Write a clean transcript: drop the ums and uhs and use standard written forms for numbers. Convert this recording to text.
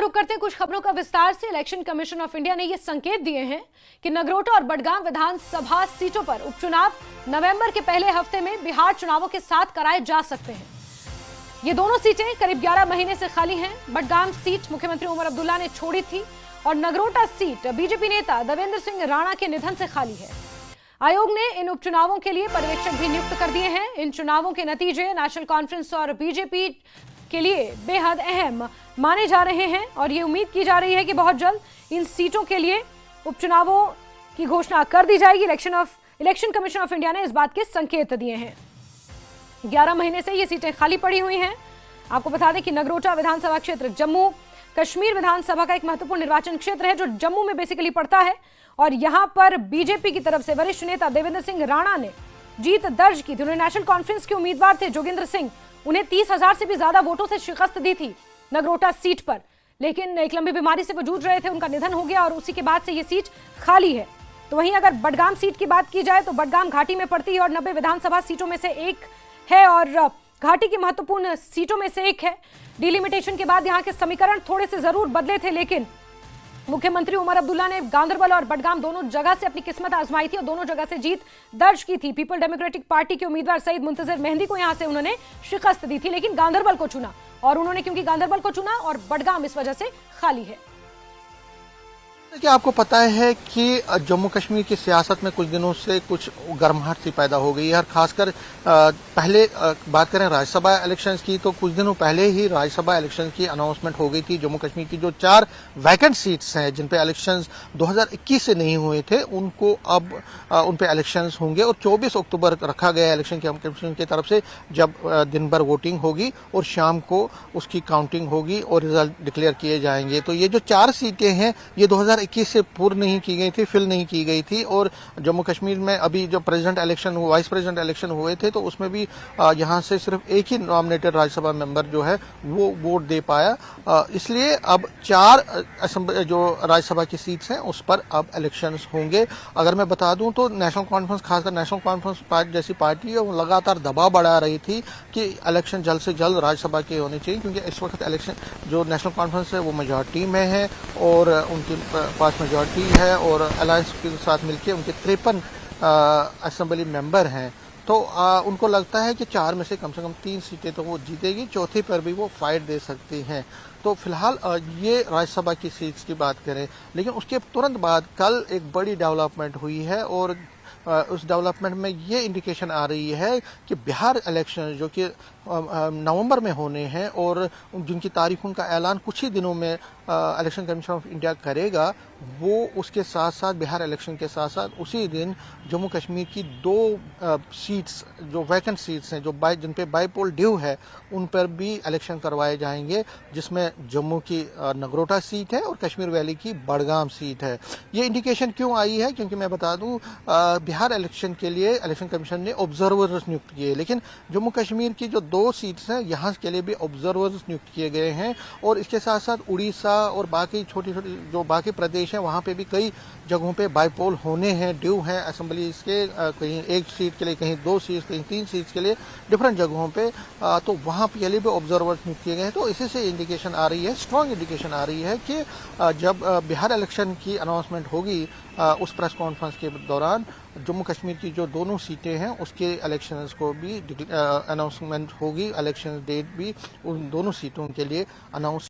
रुक करते हैं कुछ खबरों का विस्तार से। इलेक्शन कमीशन ऑफ इंडिया ने यह संकेत दिए हैं कि नगरोटा और बडगाम विधानसभा सीटों पर उपचुनाव नवंबर के पहले हफ्ते में बिहार चुनावों के साथ कराए जा सकते हैं। ये दोनों सीटें करीब 11 महीने से खाली हैं। बडगाम सीट मुख्यमंत्री उमर अब्दुल्ला ने छोड़ी थी और नगरोटा सीट बीजेपी नेता देवेंद्र सिंह राणा के निधन से खाली है। आयोग ने इन उपचुनावों के लिए पर्यवेक्षक भी नियुक्त कर दिए हैं। इन चुनावों के नतीजे नेशनल कॉन्फ्रेंस और बीजेपी के लिए बेहद अहम माने जा रहे हैं और ये उम्मीद की जा रही है कि बहुत जल्द इन सीटों के लिए उपचुनावों की घोषणा कर दी जाएगी। इलेक्शन कमीशन ऑफ इंडिया ने इस बात के संकेत दिए हैं। 11 महीने से ये सीटें खाली पड़ी हुई हैं। आपको बता दें कि नगरोटा विधानसभा क्षेत्र जम्मू कश्मीर विधानसभा का एक महत्वपूर्ण निर्वाचन क्षेत्र है जो जम्मू में बेसिकली पड़ता है और यहां पर बीजेपी की तरफ से वरिष्ठ नेता देवेंद्र सिंह राणा ने जीत दर्ज की थी। उन्होंने नेशनल कॉन्फ्रेंस के उम्मीदवार थे जोगेंद्र सिंह, उन्हें 30,000 से भी ज्यादा वोटों से शिकस्त दी थी नगरोटा सीट पर, लेकिन एक लंबी बीमारी से वो जूझ रहे थे, उनका निधन हो गया और उसी के बाद से ये सीट खाली है। तो वहीं अगर बडगाम सीट की बात की जाए तो बडगाम घाटी में पड़ती है और 90 विधानसभा सीटों में से एक है और घाटी की महत्वपूर्ण सीटों में से एक है। डिलिमिटेशन के बाद यहाँ के समीकरण थोड़े से जरूर बदले थे, लेकिन मुख्यमंत्री उमर अब्दुल्ला ने गांदरबल और बडगाम दोनों जगह से अपनी किस्मत आजमाई थी और दोनों जगह से जीत दर्ज की थी। पीपल डेमोक्रेटिक पार्टी के उम्मीदवार सईद मुंतजर मेहंदी को यहां से उन्होंने शिकस्त दी थी, लेकिन गांदरबल को चुना और उन्होंने क्योंकि गांदरबल को चुना और बडगाम इस वजह से खाली है। क्या आपको पता है कि जम्मू कश्मीर की सियासत में कुछ दिनों से कुछ गर्माहट सी पैदा हो गई है और खासकर पहले बात करें राज्यसभा इलेक्शंस की तो कुछ दिनों पहले ही राज्यसभा इलेक्शन की अनाउंसमेंट हो गई थी। जम्मू कश्मीर की जो 4 वैकेंट सीट्स हैं जिन पे इलेक्शंस 2021 से नहीं हुए थे उनको अब उन पे इलेक्शंस होंगे और 24 अक्टूबर रखा गया इलेक्शन कमीशन की तरफ से, जब दिन भर वोटिंग होगी और शाम को उसकी काउंटिंग होगी और रिजल्ट डिक्लेयर किए जाएंगे। तो ये जो 4 सीटें हैं ये 2021 से पूर्ण नहीं की गई थी, फिल नहीं की गई थी और जम्मू कश्मीर में अभी जो president election vice president election हुए थे तो उसमें भी यहां से सिर्फ एक ही नॉमिनेटेड राज्यसभा मेंबर जो है वो वोट दे पाया। इसलिए अब 4 जो राज्यसभा की सीट्स हैं उस पर अब इलेक्शंस होंगे। अगर मैं बता दूं तो नेशनल कॉन्फ्रेंस, खासकर नेशनल कॉन्फ्रेंस पार्टी जैसी पार्टी है वो लगातार दबाव बढ़ा रही थी कि इलेक्शन जल्द से जल्द राज्यसभा के होने चाहिए, क्योंकि इस वक्त इलेक्शन जो नेशनल कॉन्फ्रेंस है वो मेजॉरिटी में है और उनके पास मेजॉरिटी है और अलायंस के साथ मिलकर उनके 53 असेंबली मेंबर हैं। तो उनको लगता है कि 4 में से कम 3 सीटें तो वो जीतेगी, चौथी पर भी वो फाइट दे सकती हैं। तो फिलहाल ये राज्यसभा की सीट्स की बात करें, लेकिन उसके तुरंत बाद कल एक बड़ी डेवलपमेंट हुई है और उस डेवलपमेंट में ये इंडिकेशन आ रही है कि बिहार इलेक्शन जो कि नवंबर में होने हैं और जिनकी तारीखों का ऐलान कुछ ही दिनों में इलेक्शन कमीशन ऑफ इंडिया करेगा, वो उसके साथ साथ बिहार इलेक्शन के साथ साथ उसी दिन जम्मू कश्मीर की 2 सीट्स जो वैकेंट सीट्स हैं जो जिन पे बाईपोल ड्यू है उन पर भी इलेक्शन करवाए जाएंगे, जिसमें जम्मू की नगरोटा सीट है और कश्मीर वैली की बडगाम सीट है। ये इंडिकेशन क्यों आई है? क्योंकि मैं बता दूं बिहार इलेक्शन के लिए इलेक्शन कमीशन ने ऑब्जर्वर्स नियुक्त किए, लेकिन जम्मू कश्मीर की जो 2 सीट्स हैं यहाँ के लिए भी ऑब्जर्वर्स नियुक्त किए गए हैं और इसके साथ साथ उड़ीसा और बाकी छोटी छोटी जो बाकी प्रदेश हैं वहाँ पे भी कई जगहों पे बाईपोल होने हैं, ड्यू हैं असेंबली के, कहीं 1 सीट के लिए, कहीं 2 सीट, कहीं 3 सीट्स के लिए डिफरेंट जगहों पे, तो वहाँ के लिए भी ऑब्जर्वर्स नियुक्त किए गए हैं। तो इसी से इंडिकेशन आ रही है, स्ट्रॉन्ग इंडिकेशन आ रही है कि जब बिहार इलेक्शन की अनाउंसमेंट होगी उस प्रेस कॉन्फ्रेंस के दौरान जम्मू कश्मीर की जो दोनों सीटें हैं उसके इलेक्शंस को भी अनाउंसमेंट होगी, इलेक्शन डेट भी उन दोनों सीटों के लिए अनाउंस